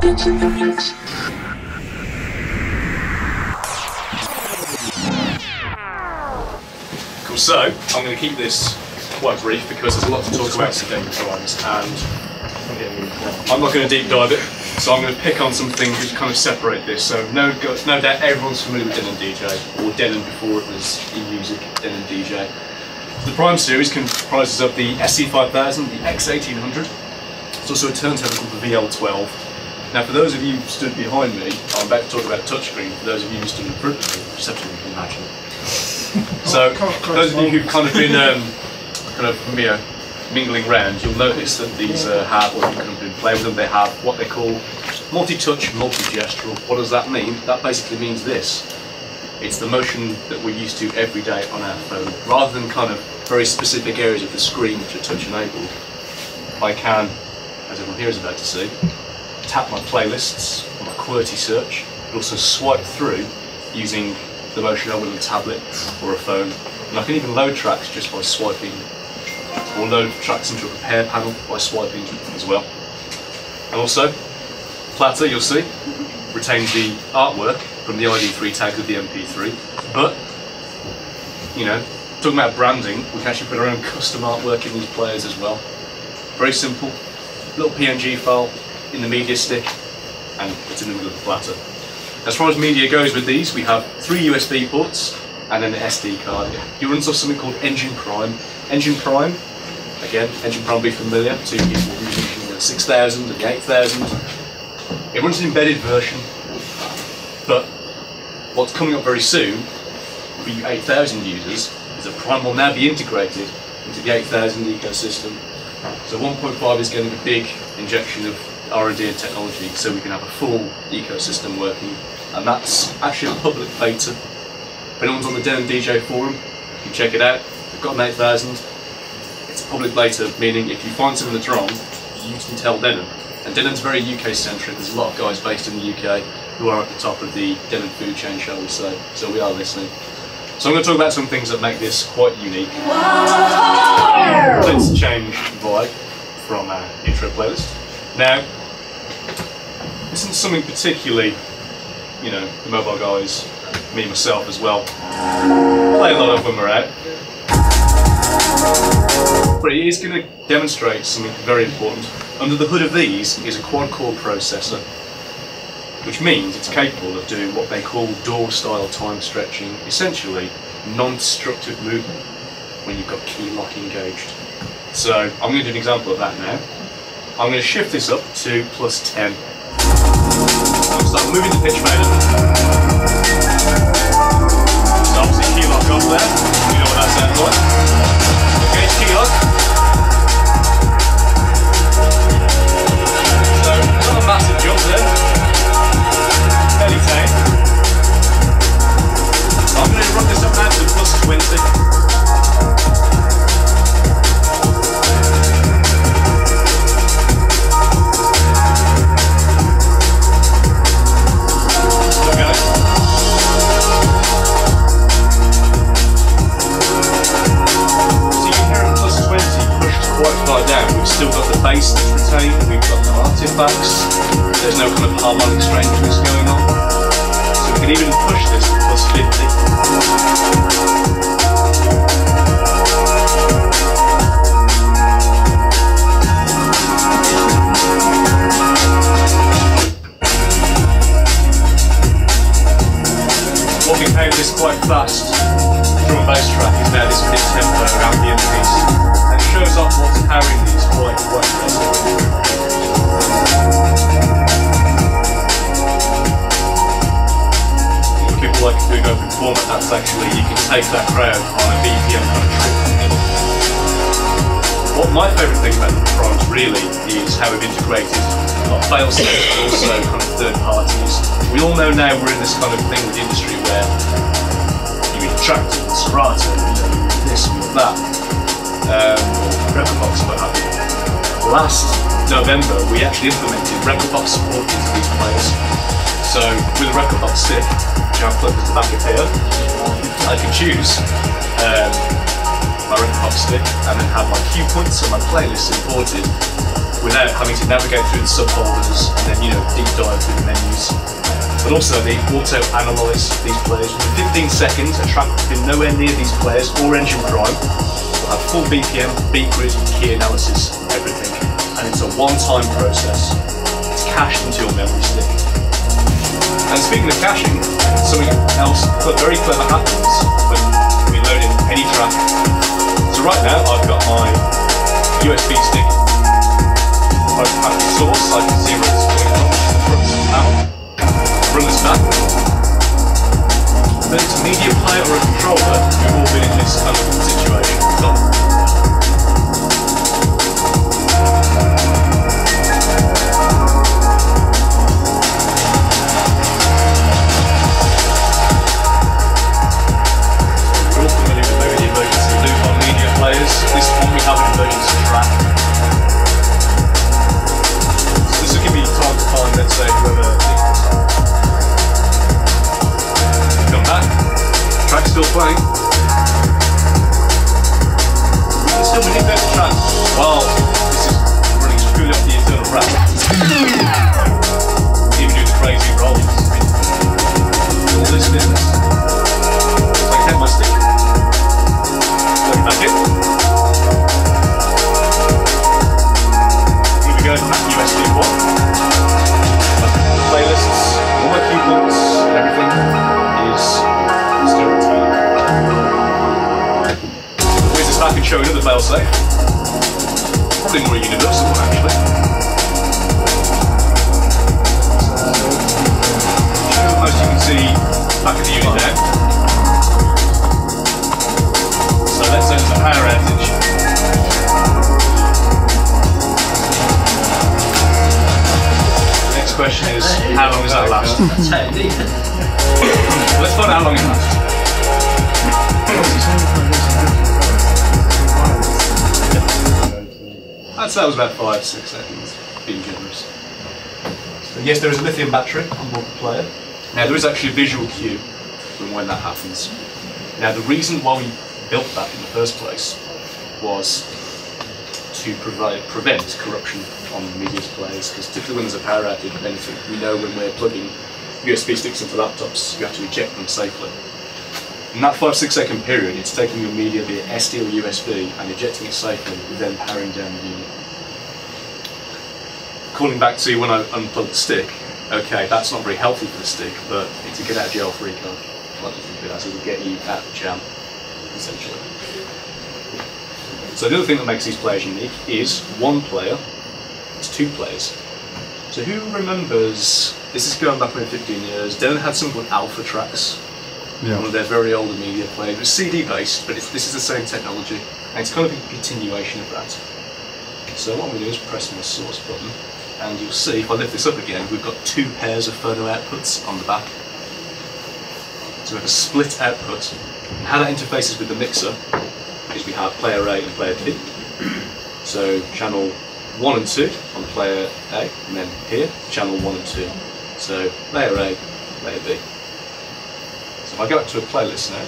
GetintheMix. Cool, so I'm going to keep this quite brief because there's a lot to talk about today, and I'm not going to deep dive it, so I'm going to pick on some things which kind of separate this. So no doubt everyone's familiar with Denon DJ, or Denon before it was InMusic, Denon DJ. The Prime series comprises of the SC5000, the X1800. It's also a turntable called the VL12. Now, for those of you who stood behind me, I'm about to talk about a touchscreen. For those of you who stood in front of me, reception you can imagine. So, those of you who've kind of been mingling around, you'll notice that these have, or you can play with them, they have what they call multi-touch, multi-gestural. What does that mean? That basically means this. It's the motion that we're used to every day on our phone. Rather than kind of very specific areas of the screen which are touch enabled, I can, as everyone here is about to see, tap my playlists or my QWERTY search, but also swipe through using the motion I would on a tablet or a phone. And I can even load tracks just by swiping, or load tracks into a repair panel by swiping as well. And also, Platter, you'll see, retains the artwork from the ID3 tags of the MP3, but, you know, talking about branding, we can actually put our own custom artwork in these players as well. Very simple, little PNG file in the media stick, and it's in the middle of the platter. As far as media goes with these, we have 3 USB ports and then an SD card. You run something called Engine Prime. Engine Prime, again, Engine Prime will be familiar to people who are using the 6000 and the 8000. It runs an embedded version, but what's coming up very soon for you 8000 users is that Prime will now be integrated into the 8000 ecosystem. So 1.5 is getting a big injection of R&D and technology so we can have a full ecosystem working, and that's actually a public beta. If anyone's on the Denon DJ forum, you can check it out. We've got an 8000. It's a public beta, meaning if you find something that's wrong, you can tell Denon. And Denon's very UK centric. There's a lot of guys based in the UK who are at the top of the Denon food chain, shall we say, so we are listening. So I'm going to talk about some things that make this quite unique. Let's change vibe from our intro playlist. Now, this isn't something particularly, you know, the mobile guys, me myself as well, play a lot of when we're out. But it is going to demonstrate something very important. Under the hood of these is a quad-core processor, which means it's capable of doing what they call DAW-style time stretching, essentially non-destructive movement when you've got key lock engaged. So I'm going to do an example of that now. I'm going to shift this up to +10. I'll start moving the pitch fader. So obviously key lock off there, you know what that sounds like. Okay, key lock. So not a massive jump there. Fairly tame. I'm going to run this up now to +20. Still got the bass that's retained, we've got the artifacts, there's no kind of harmonic strangeness going on. So we can even push this to +50. Walking out this quite fast drum and bass track is now this mid-tempo ambient piece, and shows off what's carrying these quite impressively. People like doing open format, that's actually, you can take that crowd on a BPM kind of trip. What my favourite thing about the Primes really is how we've integrated not fail-safe, but also kind of third parties. We all know now we're in this kind of thing with the industry where you interact with Serato, with this, with that, Recordbox and what have you. Last November we actually implemented Recordbox support into these players. So with a Recordbox stick, which I've plugged at the back of here, I can choose my Recordbox stick and then have my cue points and my playlists imported without having to navigate through the subfolders and then, you know, deep dive through the menus. But also they auto-analyse these players. Within 15 seconds, a track that's been nowhere near these players or Engine Prime will have full BPM, beat grid, key analysis, everything. And it's a one-time process. It's cached into your memory stick. And speaking of caching, something else very clever happens when we load in any track. So right now I've got my USB stick. I have the source, I can see where it's coming from, which is the front panel. Run this back. Then it's a media player or a controller. We've all been in this kind of situation. We're all familiar with maybe the emergency loop on media players. This one we have an emergency track. So this will give me time to find, let's say, whoever. Track's still playing. We need better track. Well, this is running purely off the internal RAM. Even do the crazy rolls. All this business. So I take my stick. Plug it back in. Here we go, USB 1. My playlists, all my keyboards, and everything is still retained. Here's this back and show another failsafe. Probably more universal one actually. As you can see, back of the unit now. So let's say there's a power outage. Next question is, how long does that last? Let's find out how long it lasts. I'd say that was about 5-6 seconds, being generous. So yes, there is a lithium battery on board the player. Now there is actually a visual cue when that happens. Now the reason why we built that in the first place was to prevent corruption on media's players, because typically when there's a power outage of anything, we know when we're plugging USB sticks into laptops, you have to eject them safely. In that 5-6 second period, it's taking your media via SD or USB and ejecting it safely, with then powering down the unit. Calling back to when I unplugged the stick, okay, that's not very healthy for the stick, but it's a get out of jail free card. Well, it will get you out of the jam, essentially. So the other thing that makes these players unique is one player, it's two players. So who remembers, this is going back maybe 15 years, Denon had something called Alpha Tracks. Yeah. One of their very older media players. It was CD based, but this is the same technology, and it's kind of a continuation of that. So what I'm going to do is press my source button, and you'll see, if I lift this up again, we've got two pairs of phono outputs on the back. So we have a split output, and how that interfaces with the mixer is we have player A and player B. So channel 1 and 2 on player A, and then here, channel 1 and 2. So player A, player B. So if I go up to a playlist now,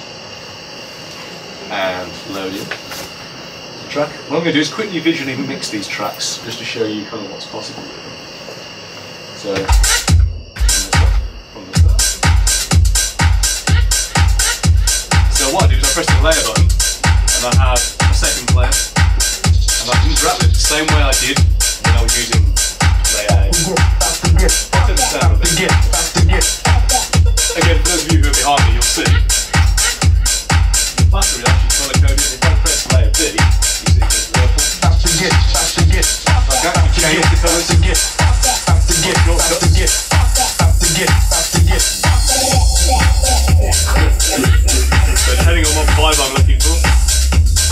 and load in the track, what I'm going to do is quickly visually mix these tracks, just to show you kind of what's possible with them. So, from the start. So what I do is I press the layer button, and I have a second player, and I can grab it the same way I did when I was using layer A. I'll turn the sound of it. Again, for those of you who are behind me, you'll see the battery actually colour-coded. If I press layer B, you see it's purple. So I can actually change the colours. So depending on what vibe I'm looking for.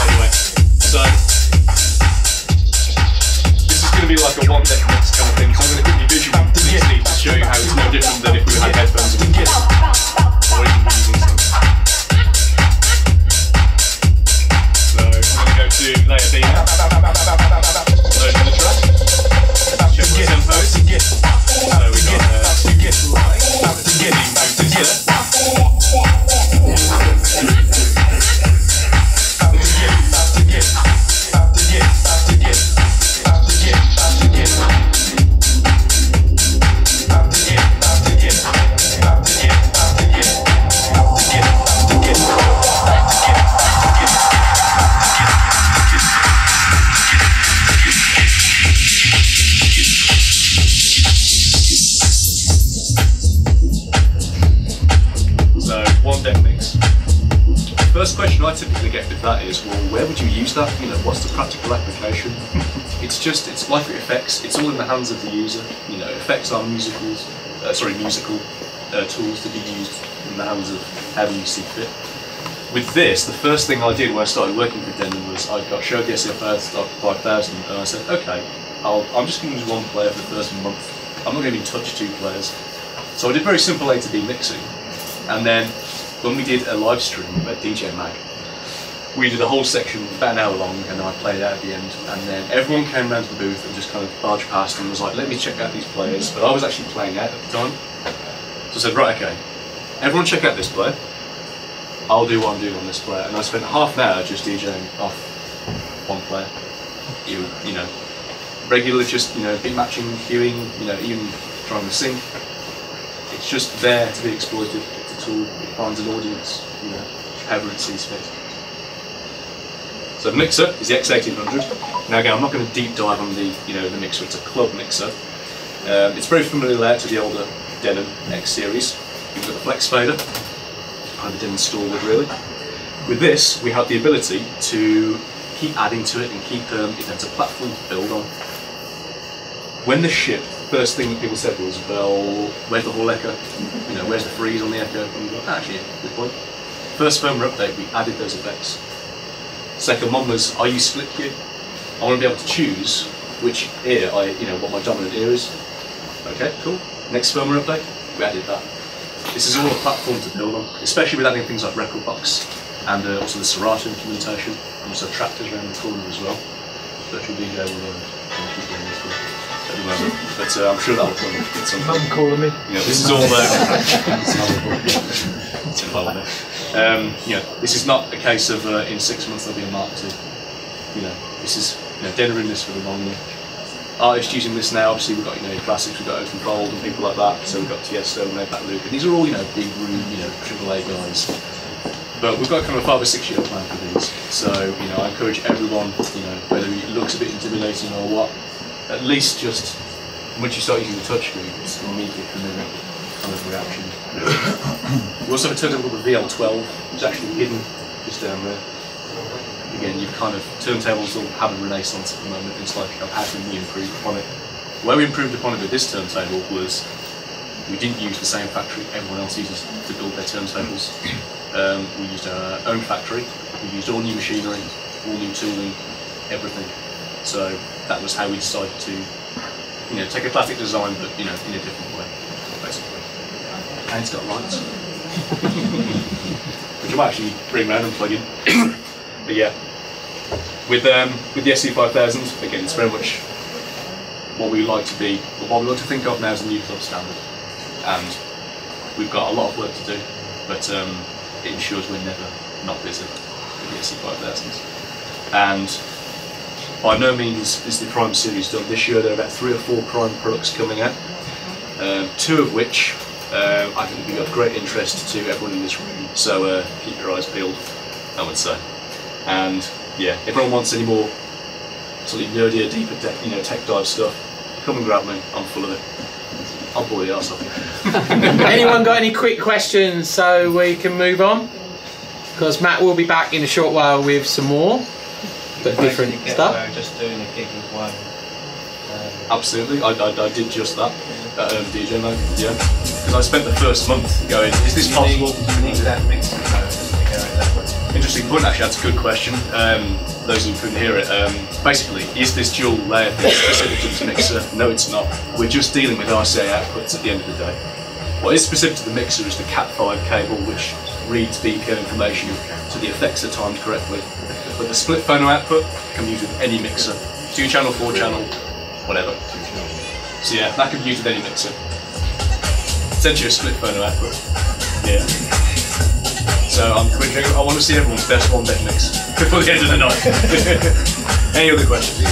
Anyway, so this is going to be like a one-deck mix kind of thing. So I'm going to quickly visually mix these to show you how it's no different than if we had headphones and or even using some. So I'm going to go to layer B now. Load in the track. Check the tempos. So we got that is, well, where would you use that? You know, what's the practical application? It's like effects. It's all in the hands of the user. You know, effects are musical tools to be used in the hands of however you see fit. With this, the first thing I did when I started working for Denon was I got showed the SC5000 and I said, okay, I'm just going to use one player for the first month. I'm not going to touch two players. So I did very simple A to B mixing, and then when we did a live stream at DJ Mag, we did a whole section about an hour long, and I played out at the end, and then everyone came round to the booth and just kind of barged past and was like, let me check out these players, but I was actually playing out at the time. So I said, right, okay, everyone check out this player, I'll do what I'm doing on this player, and I spent half an hour just DJing off one player. You know, regular, just, you know, beat matching, cueing, you know, even trying to sync. It's just there to be exploited. It's a tool, it finds an audience, you know, however it sees fit. So the mixer is the X1800. Now again, I'm not going to deep dive on the the mixer. It's a club mixer. It's very familiar layout to the older Denon X series. You've got the flex fader, kind of Denon stalwart really. With this, we have the ability to keep adding to it and keep it's a platform to build on. When this shipped, the first thing that people said was, well, where's the Hall Echo? You know, where's the freeze on the Echo? And we got, actually, good point. First firmware update, we added those effects. Second one was, I use split cue. I want to be able to choose which ear what my dominant ear is. Okay, cool. Next firmware update, we added that. This is all a platform to build on, especially with adding things like record box and also the Serato implementation, and also tractors around the corner as well. Virtual DJ will keep doing this at the moment, but I'm sure that will come at some point. Mum calling me. You know, this is all it's involved there. You know, this is not a case of in 6 months there'll be a Mark II. You know, this is Denon in this for the long run. Artists using this now, obviously we've got classics, we've got Oath and Fold and people like that. So we've got Tiesto, Maybach Luke, and these are all big room, AAA guys. But we've got kind of a 5 or 6 year plan for these. So I encourage everyone, whether it looks a bit intimidating or what, at least just once you start using the touchscreen, it's immediately familiar kind of reaction. We also have a turntable called the VL12, which is actually hidden just down there. Again, you've kind of turntables will have a renaissance at the moment. It's like, how can we improve upon it? The way we improved upon it with this turntable was we didn't use the same factory everyone else uses to build their turntables. We used our own factory. We used all new machinery, all new tooling, everything. So that was how we decided to, take a classic design, but in a different way, basically. And it's got lights, which I might actually bring around and plug in. But yeah, with the SC5000, again, it's very much what we like to be, or what we like to think of now as a new club standard. And we've got a lot of work to do, but it ensures we're never not busy with the SC5000s. And by no means is the Prime series done. This year there are about 3 or 4 Prime products coming out, 2 of which I think will be of great interest to everyone in this room. So keep your eyes peeled, I would say. And yeah, if anyone wants any more sort of nerdier, deeper tech dive stuff, come and grab me. I'm full of it. I'll bore the arse off you. Anyone got any quick questions so we can move on? Because Matt will be back in a short while with some more, but different stuff. Just doing a gig with one. Absolutely, I did just that at DJ Mag, yeah. Because I spent the first month going, is this possible? You need that mixing just to go that way. Interesting point, actually, that's a good question. Those who couldn't hear it, basically, is this dual layer thing specific to this mixer? No, it's not. We're just dealing with RCA outputs at the end of the day. What is specific to the mixer is the Cat5 cable, which reads beacon information so the effects are timed correctly. But the split phono output can be used with any mixer. 2-channel, 4-channel, whatever. So yeah, that can be used with any mixer. Essentially a split phono output. Yeah. So I want to see everyone's best one-deck mix before the end of the night. Any other questions?